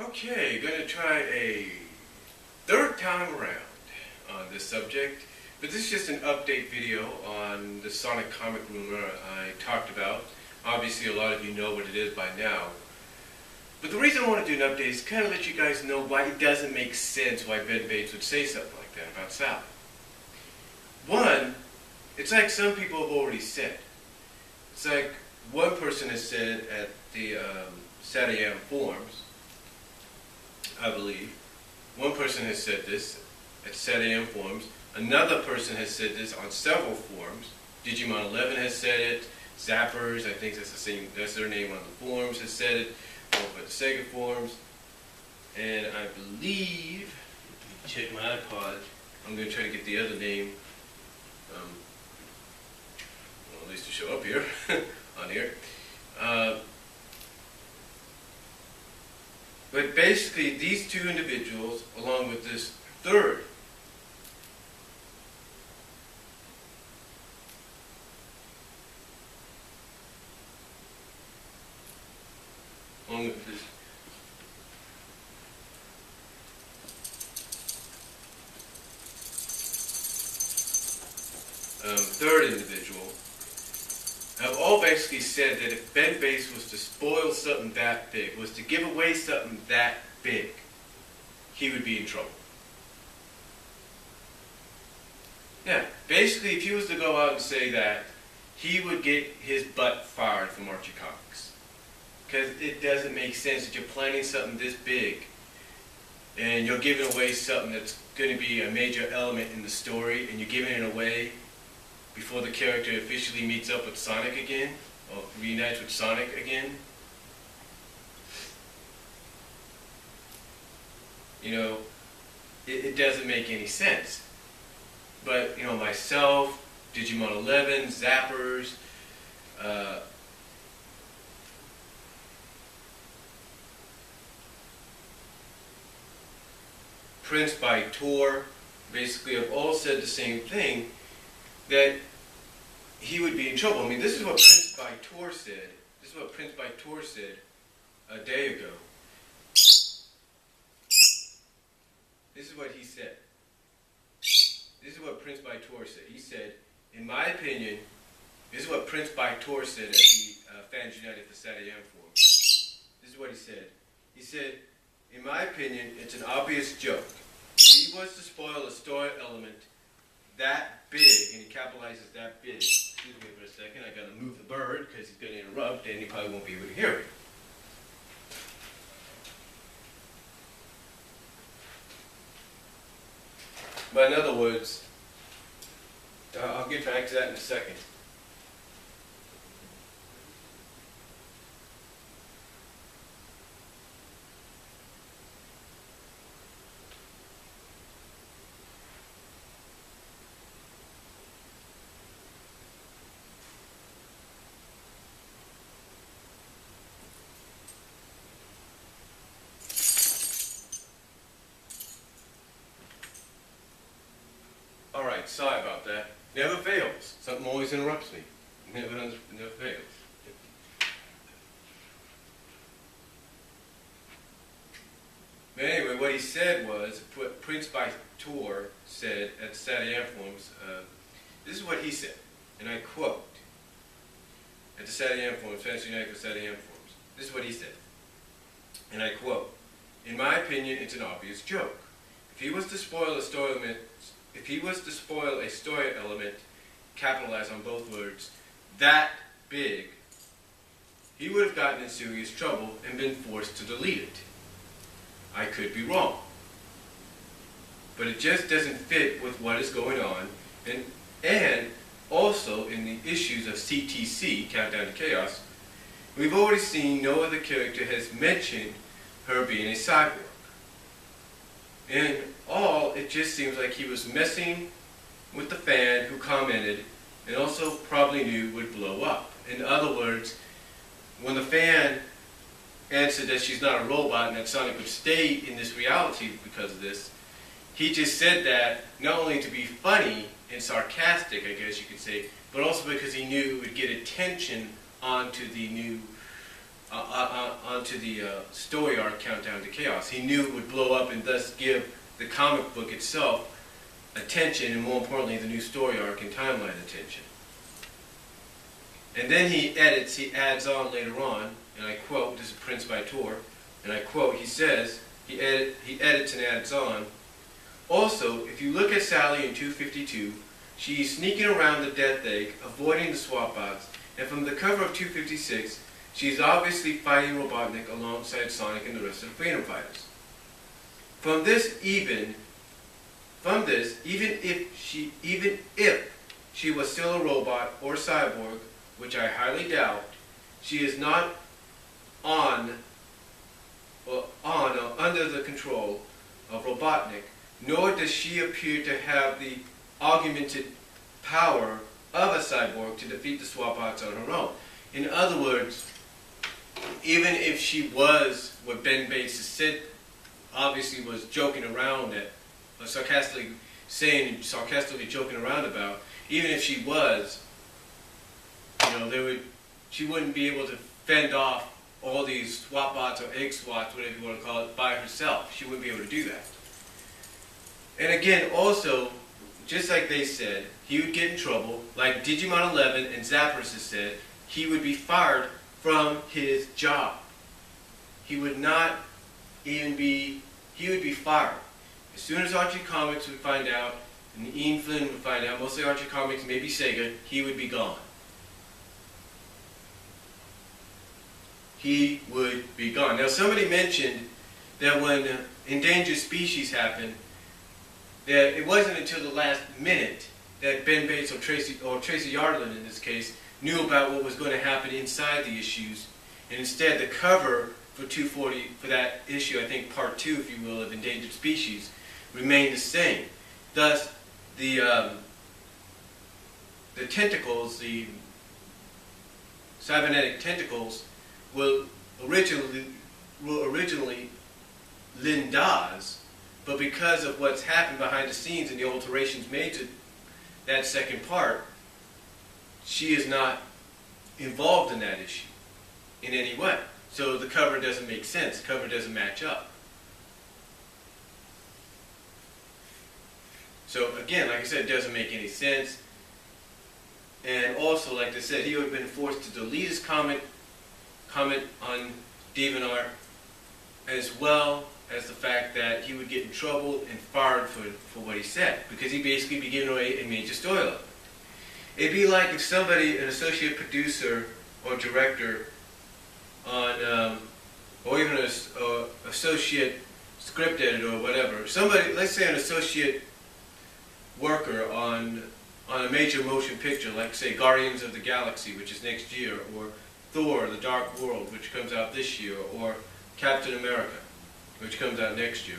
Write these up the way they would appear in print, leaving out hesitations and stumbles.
Okay, going to try a third time around on this subject, but this is just an update video on the Sonic comic rumor I talked about. Obviously, a lot of you know what it is by now. But the reason I want to do an update is kind of let you guys know why it doesn't make sense why Ben Bates would say something like that about Sally. One, it's like some people have already said. It's like one person has said at the Satyam forums, I believe. One person has said this at Satyam forums. Another person has said this on several forums. Digimon 11 has said it. Zappers, I think that's their name on the forums, has said it. Over at the Sega forums. And I believe, check my iPod, I'm going to try to get the other name, well, at least to show up here, on here. But basically, these two individuals, along with this third, along with this third individual, have all basically said that if Ben Bates was to spoil something that big, was to give away something that big, he would be in trouble. Yeah, basically, if he was to go out and say that, he would get his butt fired from Archie Comics. Because it doesn't make sense that you're planning something this big and you're giving away something that's going to be a major element in the story, and you're giving it away before the character officially meets up with Sonic again, or reunites with Sonic again. You know, it doesn't make any sense. But, you know, myself, Digimon 11, Zappers, Prince by Tor, basically have all said the same thing, that he would be in trouble. I mean, this is what Prince by Tor said. This is what Prince by Tor said a day ago. This is what he said. This is what Prince by Tor said. He said, in my opinion, this is what Prince by Tor said at the Fans United for Saturday M Forum. This is what he said. He said, in my opinion, it's an obvious joke. If he was to spoil a story element that big, and he capitalizes that big, excuse me for a second, I gotta move the bird because he's gonna interrupt and he probably won't be able to hear me. But in other words, I'll get back to that in a second. Alright, sorry about that. Never fails. Something always interrupts me. Never fails. But anyway, what he said was, what Prince by Tor said at the Saturday Night Forums, this is what he said, and I quote, at the Saturday Night Forums, Fantasy United for Saturday Night Forums, this is what he said, and I quote, in my opinion, it's an obvious joke. If he was to spoil a story element, capitalize on both words, that big, he would have gotten in serious trouble and been forced to delete it. I could be wrong. But it just doesn't fit with what is going on, and also in the issues of CTC, Countdown to Chaos, we've already seen no other character has mentioned her being a cyborg. And all, it just seems like he was messing with the fan who commented and also probably knew would blow up. In other words, when the fan answered that she's not a robot and that Sonic would stay in this reality because of this, he just said that not only to be funny and sarcastic, I guess you could say, but also because he knew it would get attention onto the new onto the story arc Countdown to Chaos. He knew it would blow up and thus give the comic book itself attention, and more importantly, the new story arc and timeline attention. And then he adds on later on, and I quote, this is Prince by Tor, and I quote, he says, he edits and adds on, also, if you look at Sally in 252, she's sneaking around the Death Egg, avoiding the swap box, and from the cover of 256, she's obviously fighting Robotnik alongside Sonic and the rest of the Freedom Fighters. From this, even if she was still a robot or cyborg, which I highly doubt, she is not on or under the control of Robotnik, nor does she appear to have the augmented power of a cyborg to defeat the Swapbots on her own. In other words, even if she was what Ben Bates has said, obviously was joking around at, or sarcastically joking around about, even if she was, she wouldn't be able to fend off all these Swapbots or egg swats, whatever you want to call it, by herself. She wouldn't be able to do that. And again, also, just like they said, he would get in trouble, like Digimon 11 and Zappers has said, he would be fired from his job. He would not even be, he would be fired. As soon as Archie Comics would find out, and Ian Flynn would find out, mostly Archie Comics, maybe Sega, he would be gone. He would be gone. Now somebody mentioned that when Endangered Species happened, that it wasn't until the last minute that Ben Bates or Tracy Yardland in this case knew about what was going to happen inside the issues, and instead the cover for 240 for that issue, I think part 2, if you will, of Endangered Species, remained the same. Thus, the tentacles, the cybernetic tentacles, were originally Linda's, but because of what's happened behind the scenes and the alterations made to that second part, she is not involved in that issue in any way. So the cover doesn't make sense. The cover doesn't match up. So again, like I said, it doesn't make any sense. And also, like I said, he would have been forced to delete his comment on DeviantArt, as well as the fact that he would get in trouble and fired for what he said, because he basically be giving away a major storyline. It'd be like if somebody, an associate producer or director on, or even an associate script editor or whatever, somebody, let's say an associate worker on a major motion picture, like say Guardians of the Galaxy, which is next year, or Thor, The Dark World, which comes out this year, or Captain America, which comes out next year.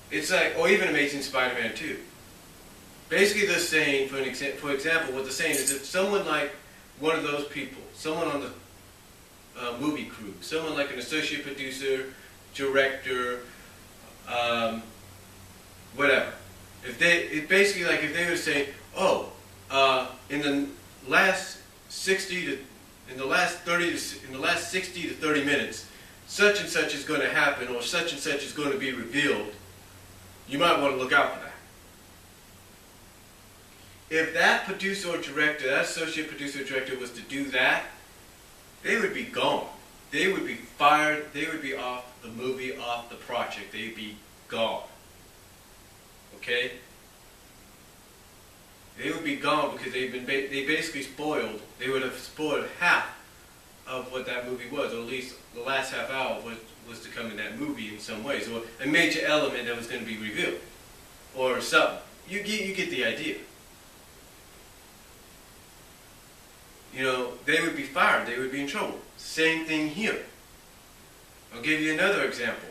It's like, or even Amazing Spider-Man 2. Basically they're saying, for example, what they're saying is if someone like one of those people, someone on the movie crew, someone like an associate producer, director, whatever, if they were to say, oh, in the last 60 to 30 minutes, such and such is going to happen, or such and such is going to be revealed, you might want to look out for that. If that producer or director, that associate producer or director was to do that, they would be gone. They would be fired. They would be off the movie, off the project. They'd be gone. Okay? They would be gone because they basically spoiled. They would have spoiled half of what that movie was, or at least the last half hour was to come in that movie in some ways, or a major element that was going to be revealed, or something. You get the idea. They would be fired. They would be in trouble. Same thing here. I'll give you another example.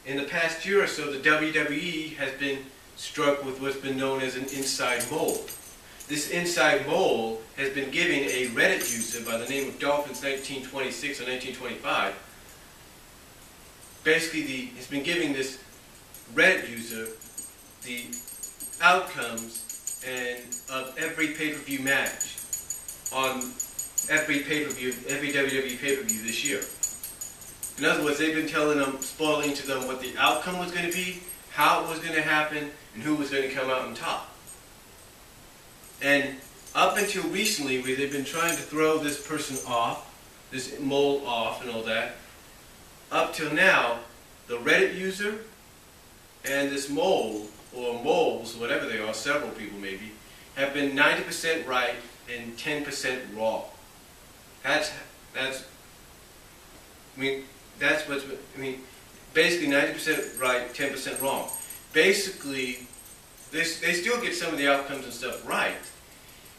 In the past year or so, the WWE has been struck with what's been known as an inside mole. This inside mole has been giving a Reddit user by the name of Dolphins1926 or 1925, basically it's been giving this Reddit user the outcomes of every pay-per-view match on every pay-per-view, every WWE pay-per-view this year. In other words, they've been telling them, spoiling to them what the outcome was going to be, how it was going to happen, and who was going to come out on top. And up until recently, where they've been trying to throw this person off, this mole off and all that, up till now, the Reddit user and this mole, or moles, whatever they are, several people maybe, have been 90% right and 10% wrong. That's what's, basically 90% right, 10% wrong. Basically, they still get some of the outcomes and stuff right.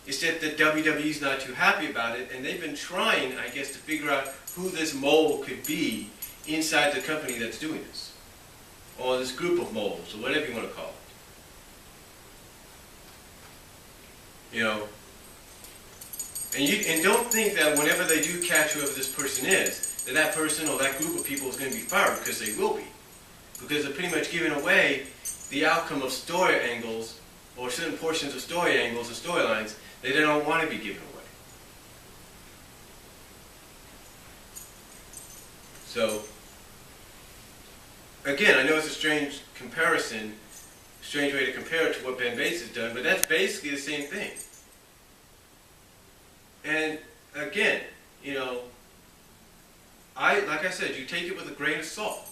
It's just that WWE's not too happy about it, and they've been trying, I guess, to figure out who this mole could be inside the company that's doing this, or this group of moles, or whatever you want to call it. You know, and don't think that whenever they do catch whoever this person is, that person or that group of people is going to be fired, because they will be, because they're pretty much giving away the outcome of story angles or certain portions of story angles or storylines that they don't want to be given away. So, again, I know it's a strange comparison, strange way to compare it to what Ben Bates has done, but that's basically the same thing. And again, you know, like I said, you take it with a grain of salt.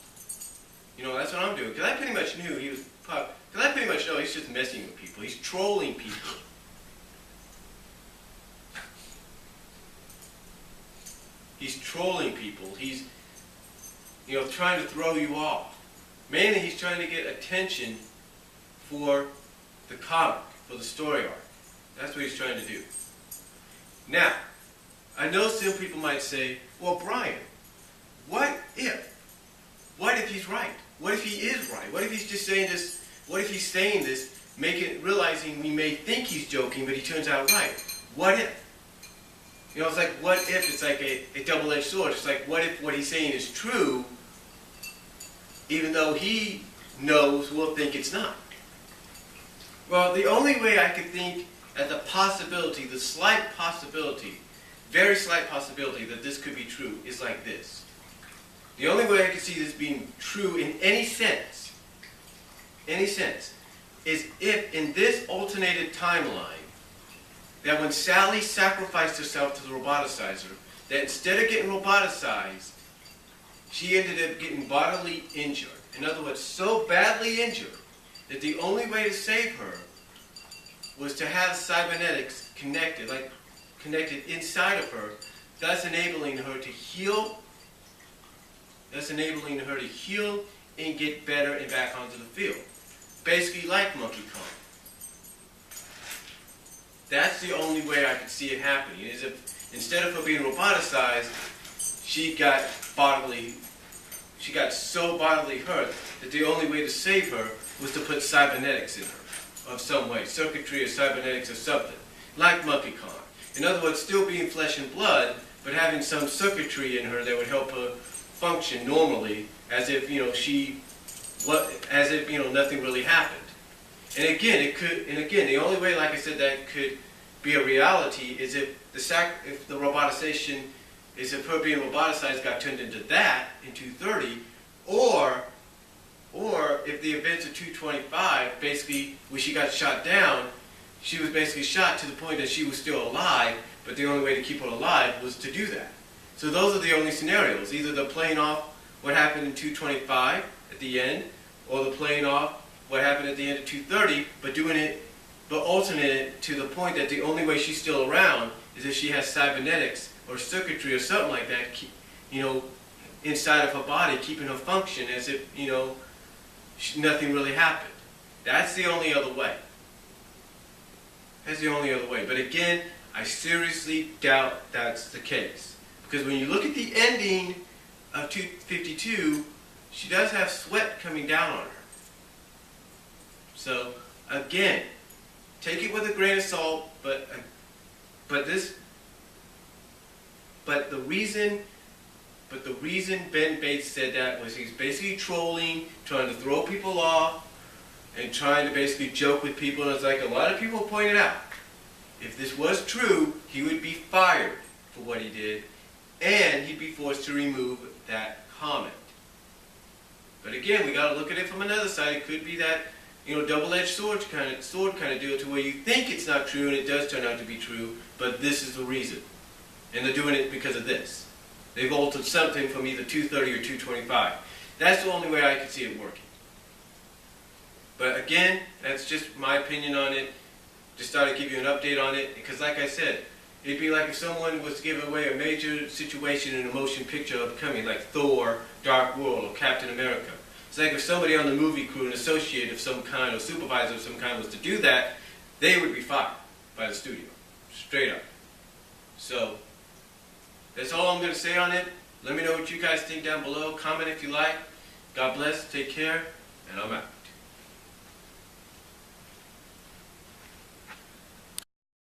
You know, that's what I'm doing. Because I pretty much knew he was, because I pretty much know he's just messing with people. He's trolling people. He's trolling people. He's, you know, trying to throw you off. Mainly, he's trying to get attention for the comic, for the story arc. That's what he's trying to do. Now, I know some people might say, well, Brian, what if? What if he's right? What if he is right? What if he's just saying this? What if he's saying this, realizing we may think he's joking, but he turns out right? What if? You know, it's like, what if it's like a double-edged sword? It's like, what if what he's saying is true, even though he knows we'll think it's not? Well, the only way I could think at the possibility, the slight possibility, very slight possibility that this could be true is like this. The only way I could see this being true in any sense, is if in this alternated timeline, that when Sally sacrificed herself to the roboticizer, that instead of getting roboticized, she ended up getting bodily injured. In other words, so badly injured that the only way to save her was to have cybernetics connected inside of her, thus enabling her to heal and get better and back onto the field. Basically like Monkey Kong. That's the only way I could see it happening, is if instead of her being roboticized, she got so bodily hurt that the only way to save her was to put cybernetics in her of some way, circuitry or cybernetics or something, like Monkey Kong. In other words, still being flesh and blood, but having some circuitry in her that would help her function normally, as if, you know, nothing really happened. And again, the only way, like I said, that could be a reality is if the roboticization, is if her being roboticized got turned into that in 230, or if the events of 225, basically, when she got shot down, she was basically shot to the point that she was still alive, but the only way to keep her alive was to do that. So those are the only scenarios. Either they're playing off what happened in 225 at the end, or they're playing off what happened at the end of 230, but alternate it to the point that the only way she's still around is if she has cybernetics or circuitry or something like that, you know, inside of her body, keeping her function as if, you know, nothing really happened. That's the only other way. That's the only other way. But again, I seriously doubt that's the case. Because when you look at the ending of 252, she does have sweat coming down on her. So, again, take it with a grain of salt, but the reason Ben Bates said that was he's basically trolling, trying to throw people off, and trying to basically joke with people. And it's like a lot of people pointed out, if this was true, he would be fired. for what he did, and he'd be forced to remove that comment. But again, we got to look at it from another side. It could be that, double-edged sword kind of deal, to where you think it's not true and it does turn out to be true, but this is the reason, and they're doing it because of this. They've altered something from either 230 or 225. That's the only way I could see it working. But again, that's just my opinion on it. Just thought I'd give you an update on it, because like I said, it'd be like if someone was giving away a major situation in a motion picture upcoming, like Thor, Dark World, or Captain America. It's like if somebody on the movie crew, an associate of some kind, or supervisor of some kind, was to do that, they would be fired by the studio. Straight up. So, that's all I'm going to say on it. Let me know what you guys think down below. Comment if you like. God bless. Take care. And I'm out.